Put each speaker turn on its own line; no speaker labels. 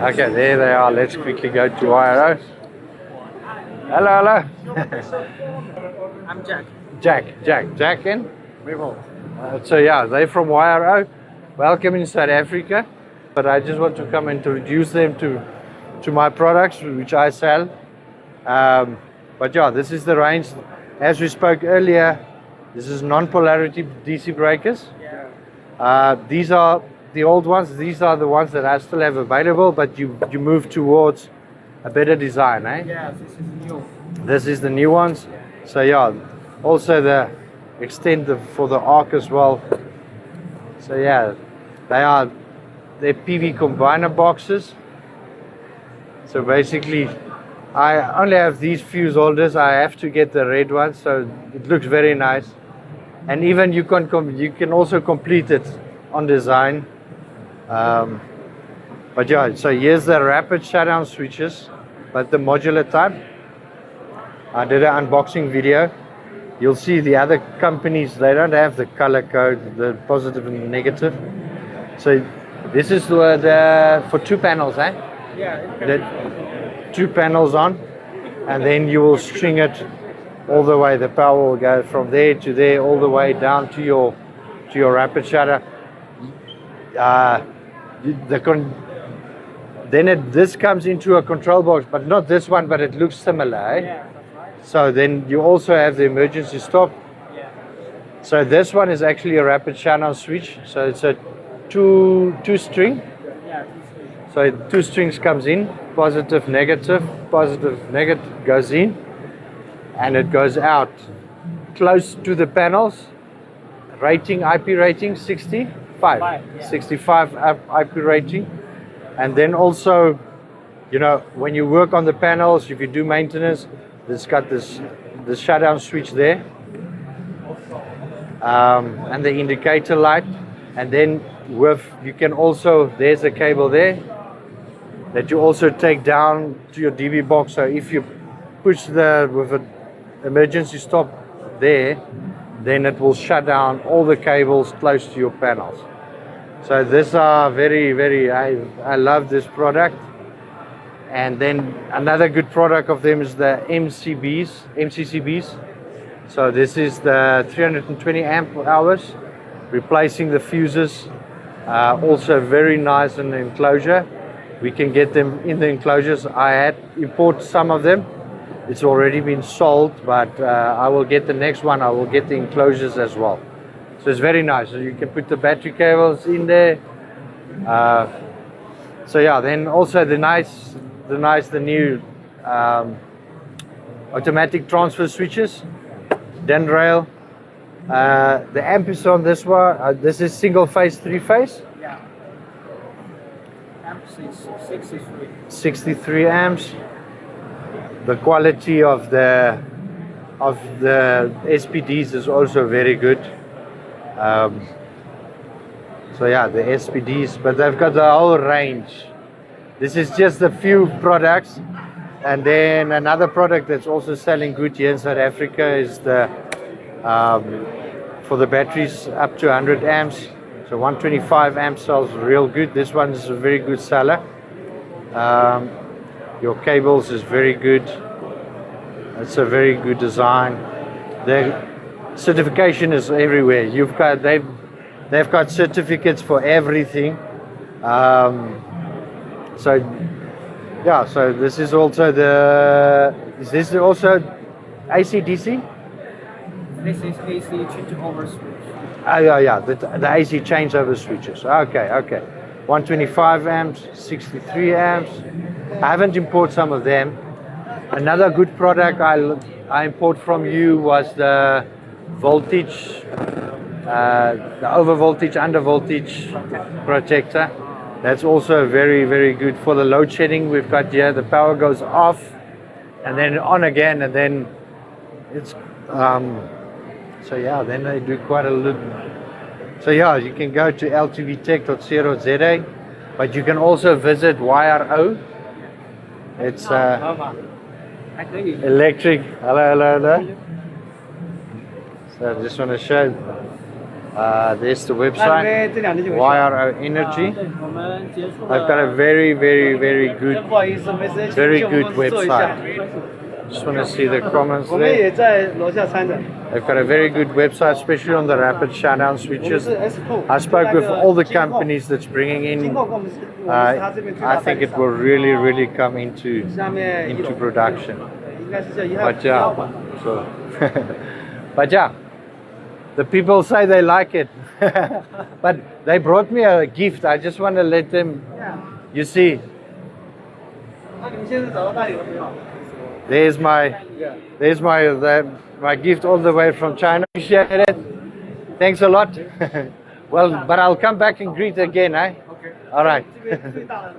Okay, there they are. Let's quickly go to YRO. Hello, hello.
I'm Jack.
Jack in? So yeah, they're from YRO. Welcome in South Africa. But I just want to come and introduce them to my products, which I sell. But yeah, this is the range. As we spoke earlier, this is non-polarity DC breakers. These are the old ones. These are the ones that I still have available, but you move towards a better design, eh?
Yeah, this is new.
This is the new ones. So yeah, also the extend for the arc as well. So yeah, they're PV combiner boxes. So basically, I only have these fuse holders. I have to get the red one, so it looks very nice. And even you can also complete it on design. But yeah, so here's the rapid shutdown switches, but the modular type. I did an unboxing video. You'll see the other companies, they don't have the color code, the positive and negative. So this is for 2 panels, eh?
Yeah,
two panels on, and then you will string it all the way. The power will go from there to there, all the way down to your rapid shutter. This comes into a control box, but not this one, but it looks similar, eh?
Yeah, that's right.
So then you also have the emergency stop.
Yeah.
So this one is actually a rapid shutdown switch. So it's a two string.
Yeah,
So 2 strings comes in, positive, negative goes in, and it goes out close to the panels. Rating, IP rating 65,
yeah.
65 IP rating. And then also, you know, when you work on the panels, if you do maintenance, it's got this shutdown switch there, and the indicator light. And then you can also, there's a cable there that you also take down to your DB box. So if you push with an emergency stop there, then it will shut down all the cables close to your panels. So these are very, I love this product. And then another good product of them is the MCCBs. So this is the 320 amp hours, replacing the fuses. Also very nice in the enclosure. We can get them in the enclosures. I had imported some of them. It's already been sold, but I will get the next one. I will get the enclosures as well. So it's very nice. So you can put the battery cables in there. So yeah, then also the new automatic transfer switches, DIN rail. The amp is on this one. This is single phase, 3-phase.
Yeah. Amp is 63.
63 amps. The quality of the SPDs is also very good. So yeah, the SPDs, but they've got the whole range. This is just a few products. And then another product that's also selling good here in South Africa is the for the batteries up to 100 amps. So 125 amps sells real good. This one is a very good seller. Your cables is very good. It's a very good design. The certification is everywhere. They've got certificates for everything. So yeah, so this is also is this also AC/DC?
This is AC changeover switch.
Oh yeah, the AC changeover switches. Okay. 125 amps, 63 amps. I haven't imported some of them. Another good product I import from you was the voltage, the over voltage, under voltage protector. That's also very good for the load shedding. We've got here, the power goes off and then on again, and then it's so yeah, then they do quite a lot. So yeah, you can go to ltvtech.co.za, but you can also visit YRO. It's Electric. Hello. So I just want to show There's the
那里
website,
面这两天就会下。
YRO Energy.
对，我们结束
I've got a
了。
very, very, very
真
good.
不好意思，没时间
Very
去我们
good
公司坐一下。
Just want to see the comments
我们
there.
也在楼下参展。
They've got a very good website, especially on the rapid shutdown
我们
switches.
是 S Pro。
I spoke with all the
金控
companies that's bringing
金
in.
控跟我们是他这边最
I
大代
think
理
it
商。
will really, really come into
下面一楼
into production.
对应该是这一号
But
一号
yeah,
馆。
so but yeah, the people say they like it. But they brought me a gift. I just want to let them, you see,
那你们现在找到代理了没有？
there's my gift all the way from China. Appreciate it. Thanks a lot. Well, but I'll come back and greet again, eh?
OK。
All right.
这边最大的。